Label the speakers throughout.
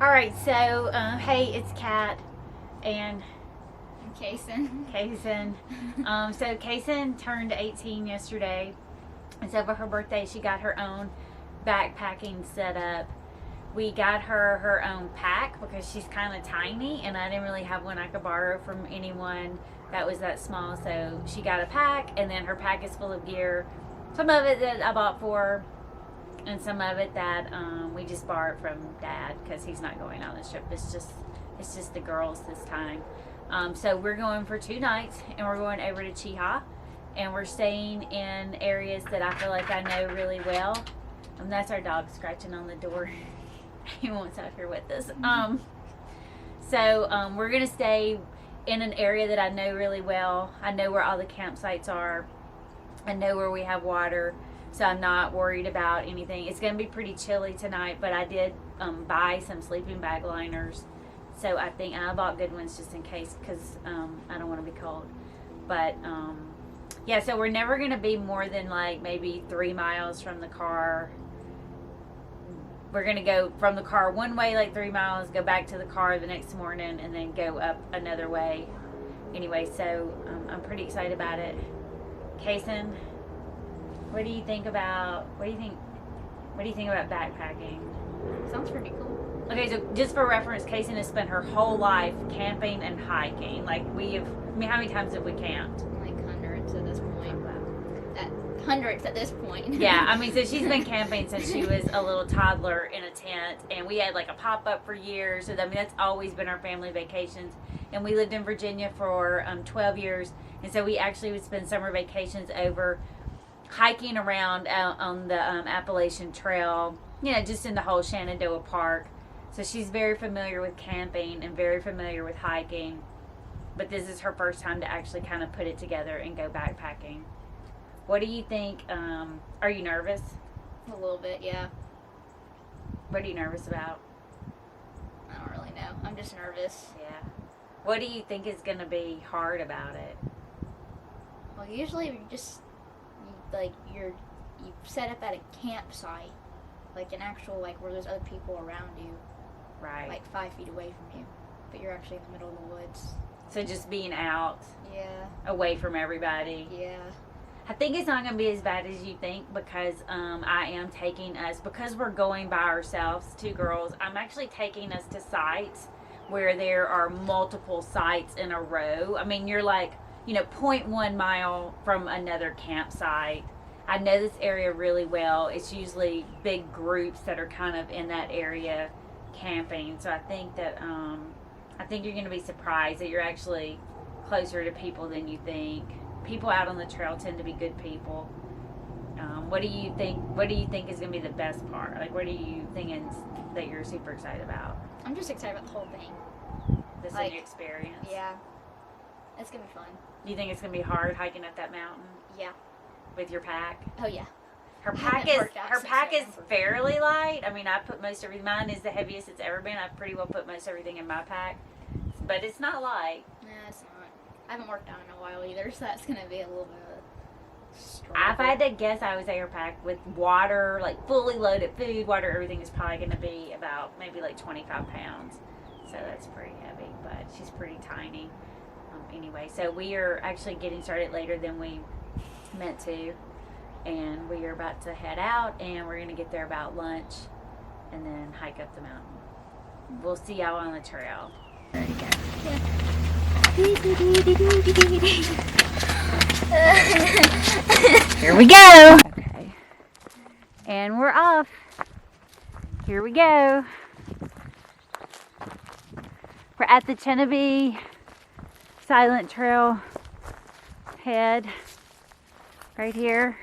Speaker 1: Alright, so, hey, it's Kat and
Speaker 2: Kaysen.
Speaker 1: So Kaysen turned 18 yesterday, and so for her birthday she got her own backpacking setup. We got her own pack because she's kind of tiny, and I didn't really have one I could borrow from anyone that was that small, so she got a pack, and then her pack is full of gear. Some of it that I bought for her, and some of it that we just borrowed from Dad because he's not going on this trip. It's just the girls this time. So we're going for 2 nights, and we're going over to Cheeha, and we're staying in areas that I feel like I know really well. And that's our dog scratching on the door. He wants out here with us. So we're gonna stay in an area that I know really well. I know where all the campsites are. I know where we have water. So I'm not worried about anything. It's going to be pretty chilly tonight, but I did buy some sleeping bag liners. So I think, and I bought good ones just in case, because I don't want to be cold. But yeah, so we're never going to be more than like maybe 3 miles from the car. We're going to go from the car one way like 3 miles, go back to the car the next morning, and then go up another way. Anyway, so I'm pretty excited about it. Kaysen, what do you think about backpacking?
Speaker 2: Sounds pretty cool.
Speaker 1: Okay, so just for reference, Kaysen has spent her whole life camping and hiking. Like how many times have we camped?
Speaker 2: Like hundreds at this point. Hundreds at this point.
Speaker 1: Yeah, I mean, so she's been camping since she was a little toddler in a tent, and we had like a pop-up for years. So I mean, that's always been our family vacations. And we lived in Virginia for 12 years, and so we actually would spend summer vacations over hiking around out on the Appalachian Trail, just in the whole Shenandoah Park. So she's very familiar with camping and very familiar with hiking, but this is her first time to actually kind of put it together and go backpacking. What do you think? Are you nervous?
Speaker 2: A little bit, yeah.
Speaker 1: What are you nervous about?
Speaker 2: I don't really know. I'm just nervous.
Speaker 1: Yeah. What do you think is going to be hard about it?
Speaker 2: Well, usually you set up at a campsite, like an actual, like, where there's other people around you.
Speaker 1: Right.
Speaker 2: Like 5 feet away from you. But you're actually in the middle of the woods.
Speaker 1: So just being out.
Speaker 2: Yeah.
Speaker 1: Away from everybody.
Speaker 2: Yeah.
Speaker 1: I think it's not going to be as bad as you think, because I am taking us, because we're going by ourselves, 2 girls, I'm actually taking us to sites where there are multiple sites in a row. I mean, you're like, 0.1 mile from another campsite. I know this area really well. It's usually big groups that are kind of in that area camping. So I think that you're going to be surprised that you're actually closer to people than you think. People out on the trail tend to be good people. What do you think? What do you think is going to be the best part? Like, what are you thinking that you're super excited about?
Speaker 2: I'm just excited about the whole thing.
Speaker 1: This new experience.
Speaker 2: Yeah. It's going to be fun.
Speaker 1: Do you think it's going to be hard hiking up that mountain?
Speaker 2: Yeah.
Speaker 1: With your pack?
Speaker 2: Oh, yeah.
Speaker 1: Her pack is fairly light. I mean, I put most everything. Mine is the heaviest it's ever been. I've pretty well put most everything in my pack, but it's not light.
Speaker 2: No, it's not. I haven't worked out in a while either, so that's going to be a little bit of a struggle.
Speaker 1: If I had to guess, I would say her pack with water, like fully loaded food, water, everything is probably going to be about maybe like 25 pounds. So that's pretty heavy, but she's pretty tiny. Anyway, so we are actually getting started later than we meant to, and we are about to head out, and we're going to get there about lunch and then hike up the mountain. We'll see y'all on the trail. There you go. Yeah. Here we go. Okay. And we're off. Here we go. We're at the Turnipseed Silent Trail head right here.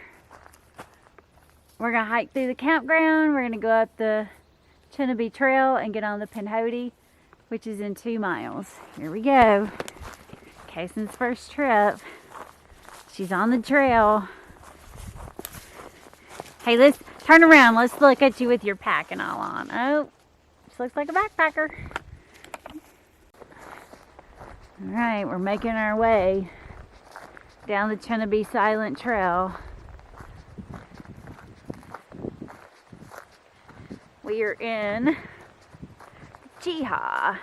Speaker 1: We're gonna hike through the campground. We're gonna go up the Turnipseed Trail and get on the Pinhoti, which is in 2 miles. Here we go. Kaysen's first trip. She's on the trail. Hey, let's turn around. Let's look at you with your pack and all on. Oh, she looks like a backpacker. All right, we're making our way down the Turnipseed Silent Trail. We are in Cheeha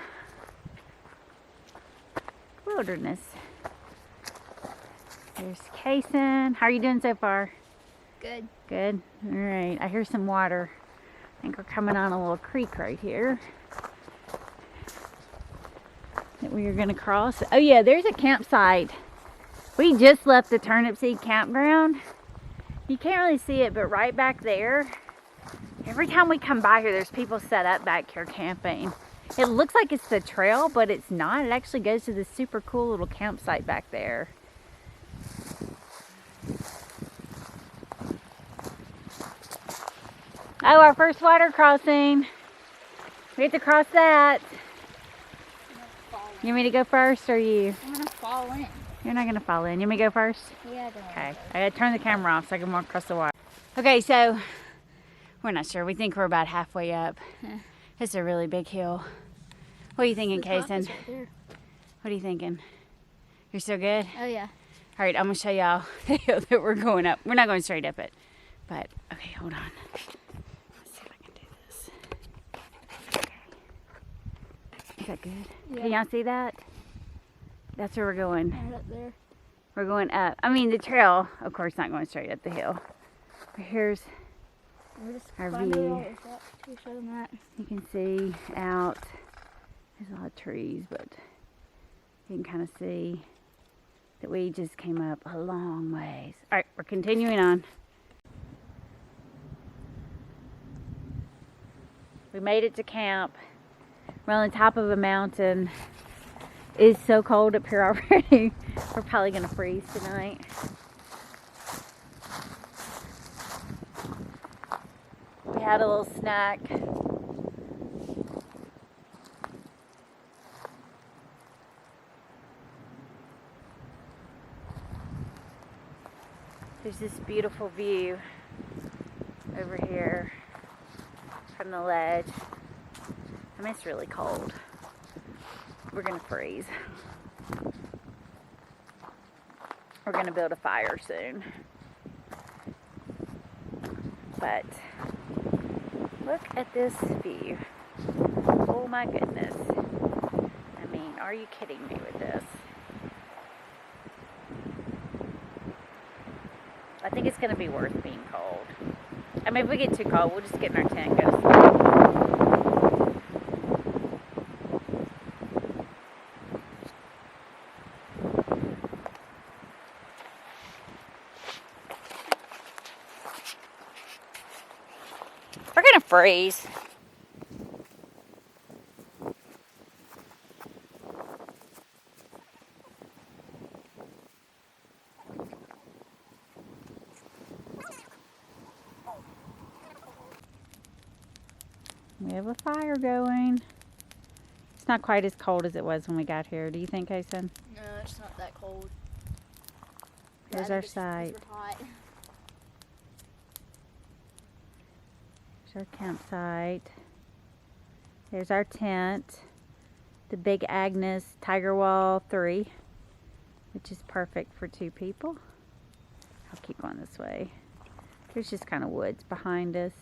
Speaker 1: Wilderness. There's Kaysen. How are you doing so far?
Speaker 2: Good.
Speaker 1: Good. All right. I hear some water. I think we're coming on a little creek right here that we are going to cross. Oh yeah, there's a campsite. We just left the Turnipseed campground. You can't really see it, but right back there, every time we come by here, there's people set up back here camping. It looks like it's the trail, but it's not. It actually goes to this super cool little campsite back there. Oh, our first water crossing. We have to cross that. You want me to go first, or you?
Speaker 2: I'm gonna fall in.
Speaker 1: You're not gonna fall in. You want me to go first?
Speaker 2: Yeah, I don't
Speaker 1: Okay. I gotta turn the camera off so I can walk across the water. Okay, so we're not sure. We think we're about halfway up. It's a really big hill. What are you thinking, Kaysen?
Speaker 2: Right,
Speaker 1: what are you thinking? You're so good?
Speaker 2: oh yeah.
Speaker 1: All right, I'm gonna show y'all the hill that we're going up. We're not going straight up it, but okay, hold on. Let's see if I can do this. Okay. Is that good?
Speaker 2: Yeah.
Speaker 1: Can y'all see that? That's where we're going.
Speaker 2: Right up there.
Speaker 1: We're going up. I mean, the trail, of course, not going straight up the hill. But here's our view.
Speaker 2: Show them that.
Speaker 1: You can see out. There's a lot of trees, but you can kind of see that we just came up a long ways. All right, we're continuing on. We made it to camp. We're on the top of a mountain. It's so cold up here already. We're probably gonna freeze tonight. We had a little snack. There's this beautiful view over here from the ledge. I mean, it's really cold. We're gonna freeze. We're gonna build a fire soon. But look at this view. Oh my goodness. I mean, are you kidding me with this? I think it's gonna be worth being cold. I mean, if we get too cold, we'll just get in our tent and go to sleep. We're gonna freeze. We have a fire going. It's not quite as cold as it was when we got here. Do you think, Kaysen?
Speaker 2: No, it's not that cold.
Speaker 1: Here's our site.
Speaker 2: Super hot.
Speaker 1: There's our campsite. There's our tent. The Big Agnes Tiger Wall 3, which is perfect for 2 people. I'll keep going this way. There's just kind of woods behind us.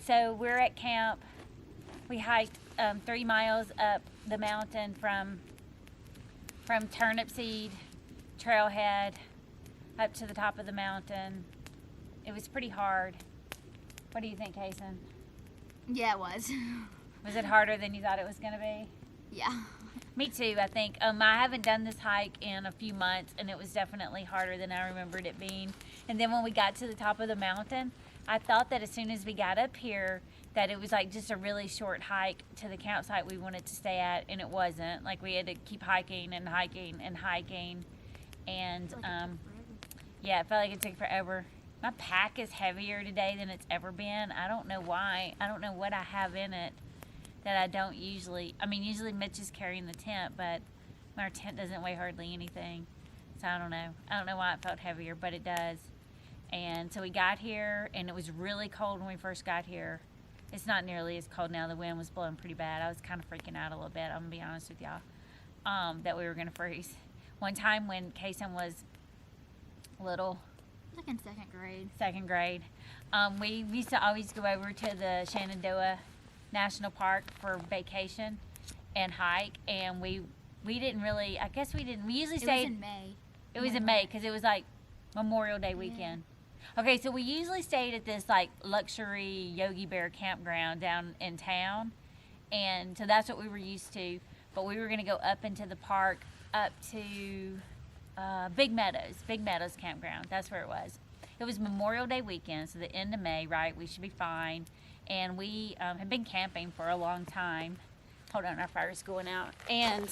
Speaker 1: So we're at camp. We hiked 3 miles up the mountain from Turnipseed Trailhead up to the top of the mountain. It was pretty hard. What do you think, Kaysen?
Speaker 2: Yeah, it was.
Speaker 1: Was it harder than you thought it was going to be?
Speaker 2: Yeah.
Speaker 1: Me too, I think. I haven't done this hike in a few months, and it was definitely harder than I remembered it being. And then when we got to the top of the mountain, I thought that as soon as we got up here, that it was like just a really short hike to the campsite we wanted to stay at, and it wasn't. Like, we had to keep hiking and hiking and hiking. And, yeah, it felt like it took forever. My pack is heavier today than it's ever been. I don't know why. I don't know what I have in it that I don't usually. I mean, usually Mitch is carrying the tent, but our tent doesn't weigh hardly anything. So I don't know. I don't know why it felt heavier, but it does. And so we got here, and it was really cold when we first got here. It's not nearly as cold now. The wind was blowing pretty bad. I was kind of freaking out a little bit. I'm going to be honest with y'all. That we were going to freeze. One time when Kaysen was little,
Speaker 2: Like in
Speaker 1: second grade, we used to always go over to the Shenandoah National Park for vacation and hike, and we didn't really, I guess we didn't, we usually
Speaker 2: It
Speaker 1: stayed.
Speaker 2: was in May.
Speaker 1: It was in May because it was like Memorial Day weekend. Okay, so we usually stayed at this like luxury Yogi Bear campground down in town, and so that's what we were used to. But we were going to go up into the park, up to Big Meadows campground. That's where it was. It was Memorial Day weekend, so the end of May, right? We should be fine. And we have been camping for a long time. Hold on, our fire's going out. And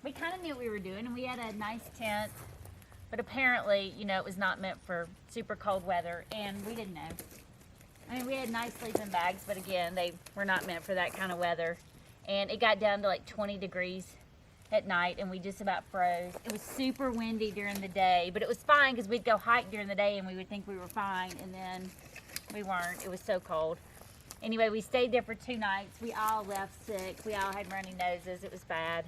Speaker 1: we kind of knew what we were doing, and we had a nice tent. But apparently, you know, it was not meant for super cold weather, and we didn't know. I mean, we had nice sleeping bags, but again, they were not meant for that kind of weather. And it got down to like 20 degrees at night, and we just about froze. It was super windy during the day, but it was fine because we'd go hike during the day and we would think we were fine, and then we weren't. It was so cold. Anyway, we stayed there for 2 nights. We all left sick. We all had runny noses. It was bad.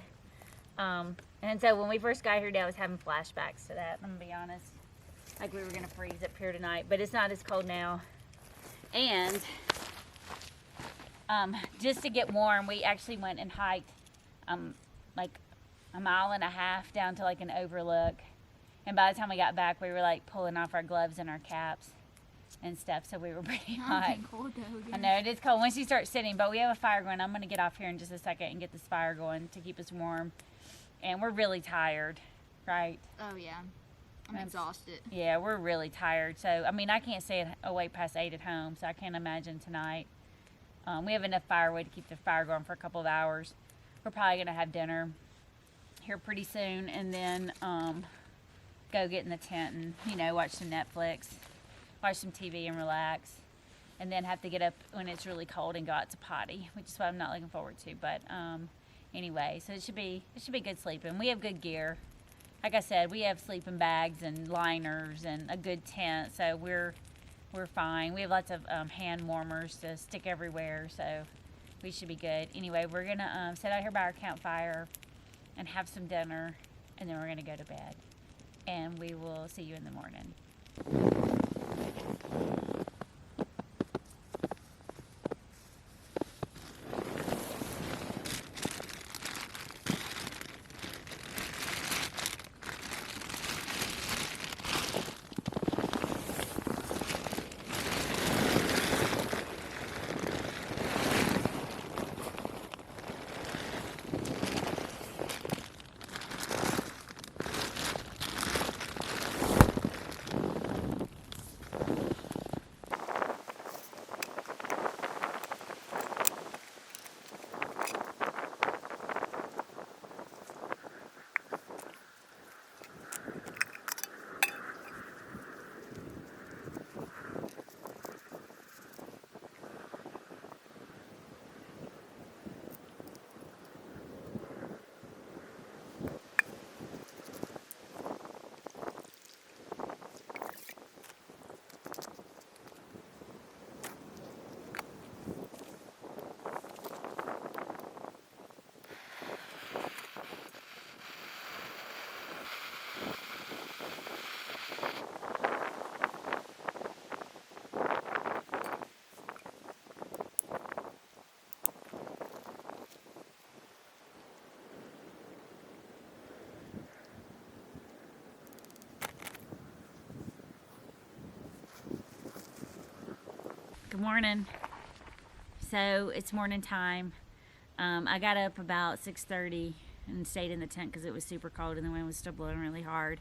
Speaker 1: And so when we first got here today, I was having flashbacks to that, I'm gonna be honest. Like we were gonna freeze up here tonight, but it's not as cold now. And just to get warm, we actually went and hiked like 1.5 miles down to like an overlook. And by the time we got back, we were like pulling off our gloves and our caps and stuff, so we were pretty hot.
Speaker 2: Cold though. Yeah.
Speaker 1: I know, it is cold once you start sitting, but we have a fire going. I'm gonna get off here in just a second and get this fire going to keep us warm. And we're really tired, right?
Speaker 2: Oh yeah, I'm exhausted.
Speaker 1: Yeah, we're really tired. So, I mean, I can't stay awake past 8 at home, so I can't imagine tonight. We have enough firewood to keep the fire going for a couple of hours. We're probably going to have dinner here pretty soon, and then go get in the tent and, you know, watch some Netflix, watch some TV and relax, and then have to get up when it's really cold and go out to potty, which is what I'm not looking forward to. But anyway, so it should be good sleeping. We have good gear. Like I said, we have sleeping bags and liners and a good tent, so we're fine. We have lots of hand warmers to stick everywhere, so we should be good. Anyway, we're gonna sit out here by our campfire and have some dinner, and then we're gonna go to bed. And we will see you in the morning. Good morning. So it's morning time. I got up about 6:30 and stayed in the tent because it was super cold and the wind was still blowing really hard.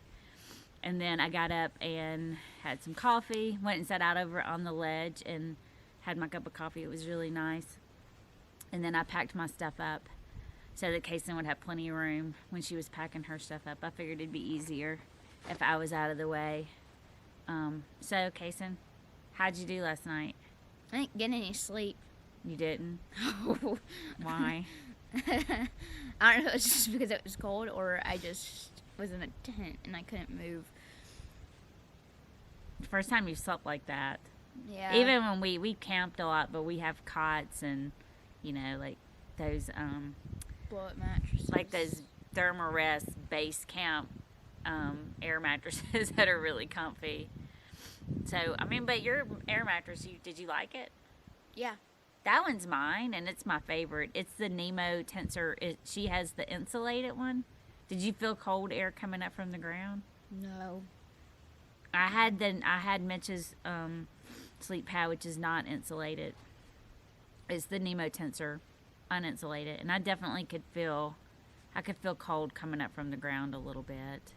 Speaker 1: And then I got up and had some coffee, went and sat out over on the ledge and had my cup of coffee. It was really nice. And then I packed my stuff up so that Kaysen would have plenty of room when she was packing her stuff up. I figured it'd be easier if I was out of the way. So Kaysen, how'd you do last night?
Speaker 2: I didn't get any sleep.
Speaker 1: You didn't? Why?
Speaker 2: I don't know, it's just because it was cold, or I just was in a tent and I couldn't move.
Speaker 1: The first time you slept like that.
Speaker 2: Yeah.
Speaker 1: Even when we camped a lot, but we have cots and, you know, like those,
Speaker 2: blow-up mattresses.
Speaker 1: like those Thermarest base camp air mattresses that are really comfy. So, I mean, but your air mattress, did you like it?
Speaker 2: Yeah.
Speaker 1: That one's mine, and it's my favorite. It's the Nemo Tensor. She has the insulated one. Did you feel cold air coming up from the ground?
Speaker 2: No.
Speaker 1: I had Mitch's sleep pad, which is not insulated. It's the Nemo Tensor, uninsulated, and I definitely could feel cold coming up from the ground a little bit.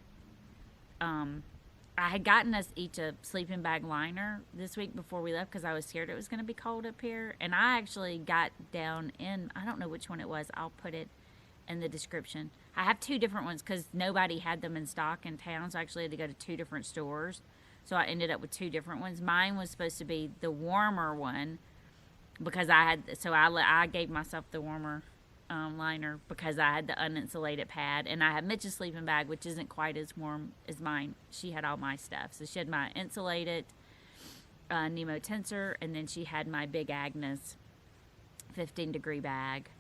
Speaker 1: I had gotten us each a sleeping bag liner this week before we left because I was scared it was going to be cold up here. And I actually got down in, I don't know which one it was. I'll put it in the description. I have two different ones because nobody had them in stock in town. So I actually had to go to two different stores. So I ended up with two different ones. Mine was supposed to be the warmer one because I gave myself the warmer liner because I had the uninsulated pad, and I had Mitch's sleeping bag, which isn't quite as warm as mine. She had all my stuff, so she had my insulated Nemo Tensor, and then she had my Big Agnes 15-degree bag,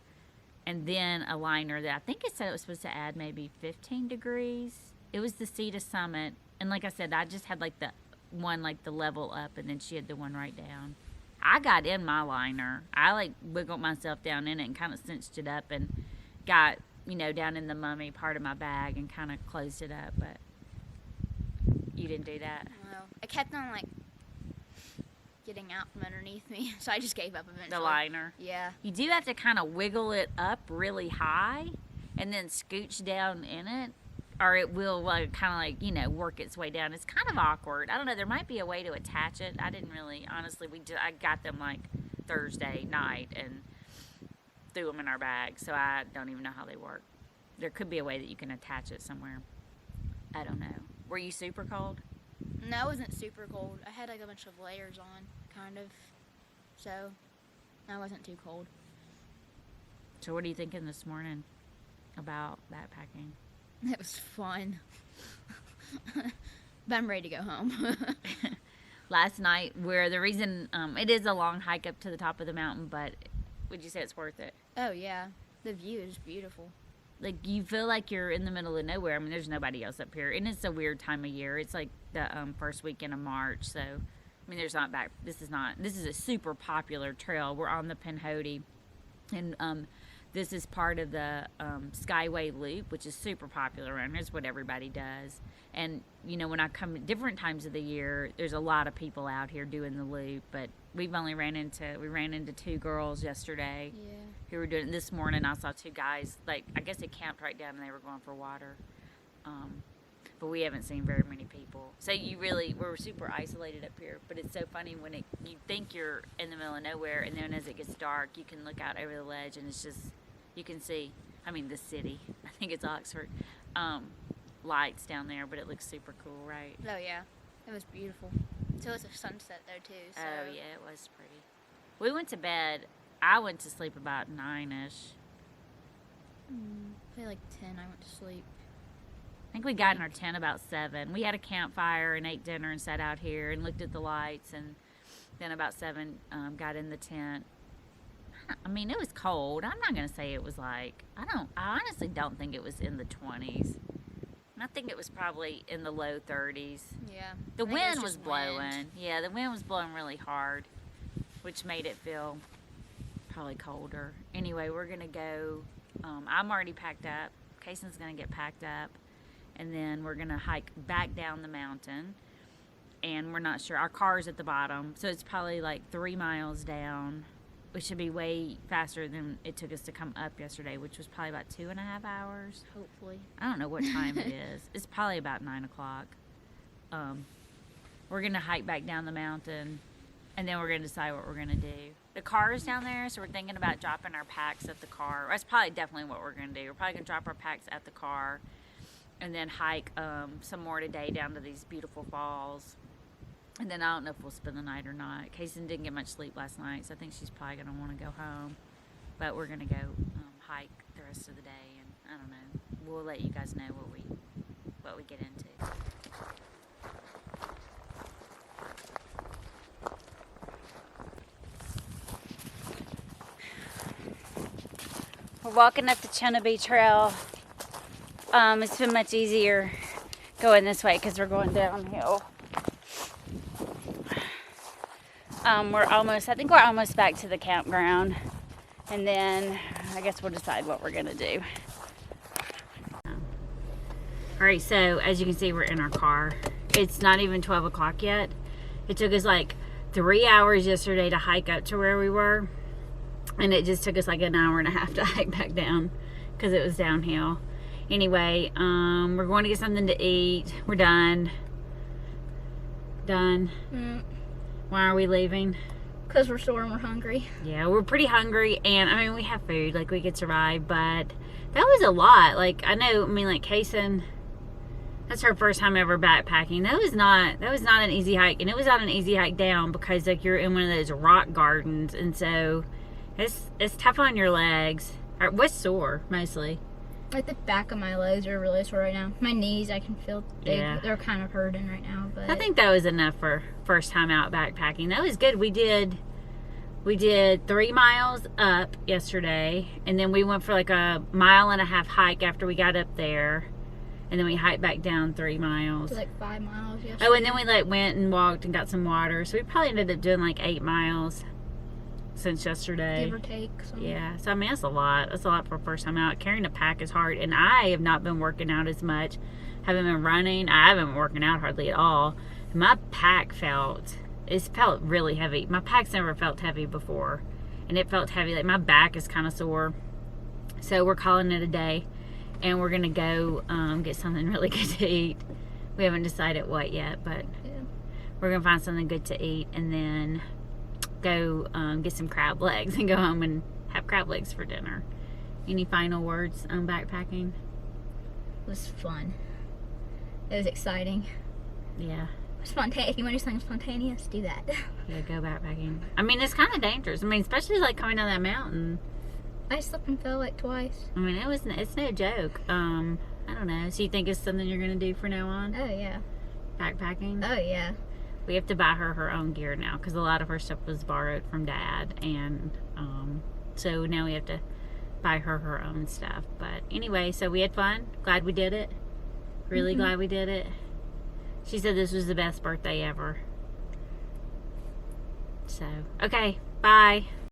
Speaker 1: and then a liner that I think it said it was supposed to add maybe 15 degrees. It was the Sea to Summit, and like I said, I just had like the one like the level up, and then she had the one right down. I got in my liner. I like wiggled myself down in it and kind of cinched it up and got, you know, down in the mummy part of my bag and kind of closed it up. But you didn't do that.
Speaker 2: No. I kept on like getting out from underneath me, so I just gave up eventually.
Speaker 1: The liner.
Speaker 2: Yeah.
Speaker 1: You do have to kind of wiggle it up really high and then scooch down in it, or it will kind of like, you know, work its way down. It's kind of awkward. I don't know. There might be a way to attach it. I didn't really, honestly, I got them like Thursday night and threw them in our bag, so I don't even know how they work. There could be a way that you can attach it somewhere. I don't know. Were you super cold?
Speaker 2: No, it wasn't super cold. I had like a bunch of layers on, kind of. So, I wasn't too cold.
Speaker 1: So what are you thinking this morning about backpacking?
Speaker 2: It was fun. But I'm ready to go home.
Speaker 1: Last night, the reason, it is a long hike up to the top of the mountain, but would you say it's worth it?
Speaker 2: Oh, yeah. The view is beautiful.
Speaker 1: Like, you feel like you're in the middle of nowhere. I mean, there's nobody else up here. And it's a weird time of year. It's like the first weekend of March. So, I mean, this is a super popular trail. We're on the Pinhoti. And this is part of the Skyway Loop, which is super popular around here. It's what everybody does. And, you know, when I come at different times of the year, there's a lot of people out here doing the loop. But we ran into two girls yesterday who were doing it. This morning I saw two guys, like, I guess they camped right down and they were going for water. But we haven't seen very many people. So we're super isolated up here. But it's so funny when you think you're in the middle of nowhere, and then as it gets dark, you can look out over the ledge, and it's just, you can see, the city. I think it's Oxford. Lights down there, but it looks super cool, right?
Speaker 2: Oh, yeah. It was beautiful. So it's a sunset, though, too. So.
Speaker 1: Oh, yeah, it was pretty. We went to bed. I went to sleep about 9-ish.
Speaker 2: Probably like 10, I went to sleep.
Speaker 1: I think we got in our tent about 7. We had a campfire and ate dinner and sat out here and looked at the lights, and then about 7 got in the tent. It was cold. I'm not going to say it was like, I honestly don't think it was in the 20s. And I think it was probably in the low 30s.
Speaker 2: Yeah.
Speaker 1: The wind was blowing. Yeah, the wind was blowing really hard, which made it feel probably colder. Anyway, we're going to go, I'm already packed up. Kaysen's going to get packed up. And then we're going to hike back down the mountain. And we're not sure. Our car's at the bottom. So it's probably like 3 miles down, which should be way faster than it took us to come up yesterday, which was probably about 2.5 hours.
Speaker 2: Hopefully.
Speaker 1: I don't know what time it is. It's probably about 9 o'clock. We're going to hike back down the mountain, and then we're going to decide what we're going to do. The car is down there, so we're thinking about dropping our packs at the car. That's probably definitely what we're going to do. We're probably going to drop our packs at the car and then hike some more today down to these beautiful falls. And then I don't know if we'll spend the night or not. Kaysen didn't get much sleep last night, so I think she's probably going to want to go home. But we're going to go hike the rest of the day, and I don't know. We'll let you guys know what we get into. We're walking up the Turnipseed Trail. It's been much easier going this way because we're going downhill. I think we're almost back to the campground. And then I guess we'll decide what we're gonna do. All right, so as you can see, we're in our car. It's not even 12 o'clock yet. It took us like 3 hours yesterday to hike up to where we were. And it just took us like an hour and a half to hike back down because it was downhill. Anyway, we're going to get something to eat. We're done. Done. Why are we leaving?
Speaker 2: Because we're sore and we're hungry.
Speaker 1: Yeah, we're pretty hungry, and I mean, we have food, like we could survive, but that was a lot. Like, I know, I mean, like Kaysen, that's her first time ever backpacking. That was not an easy hike, and it was not an easy hike down because like you're in one of those rock gardens, and so it's tough on your legs. What's sore mostly?
Speaker 2: Like the back of my legs are really sore right now. My knees, I can feel they're kind of hurting right now. But
Speaker 1: I think that was enough for first time out backpacking. That was good. We did 3 miles up yesterday, and then we went for like a 1.5 mile hike after we got up there, and then we hiked back down 3 miles.
Speaker 2: Like 5 miles yesterday.
Speaker 1: Oh, and then we like went and walked and got some water. So we probably ended up doing like 8 miles since yesterday.
Speaker 2: Give or take.
Speaker 1: Yeah, so I mean, that's a lot. That's a lot for first time out. Carrying a pack is hard, and I have not been working out as much. Haven't been running. I haven't been working out hardly at all. My pack felt really heavy. My pack's never felt heavy before, and it felt heavy. Like my back is kind of sore. So we're calling it a day, and we're gonna go get something really good to eat. We haven't decided what yet, but
Speaker 2: yeah,
Speaker 1: we're gonna find something good to eat, and then go get some crab legs and go home and have crab legs for dinner. Any final words on backpacking?
Speaker 2: It was fun. It was exciting.
Speaker 1: Yeah.
Speaker 2: Spontaneous. If you want to do something spontaneous, do that.
Speaker 1: Yeah, go backpacking. I mean, it's kind of dangerous. I mean, especially like coming down that mountain.
Speaker 2: I slipped and fell like twice.
Speaker 1: I mean, it's no joke. I don't know. So you think it's something you're gonna do from now on?
Speaker 2: Oh yeah.
Speaker 1: Backpacking?
Speaker 2: Oh yeah.
Speaker 1: We have to buy her own gear now because a lot of her stuff was borrowed from Dad, and so now we have to buy her own stuff. But anyway, so we had fun. Glad we did it. Really glad we did it. She said this was the best birthday ever. So, okay, bye.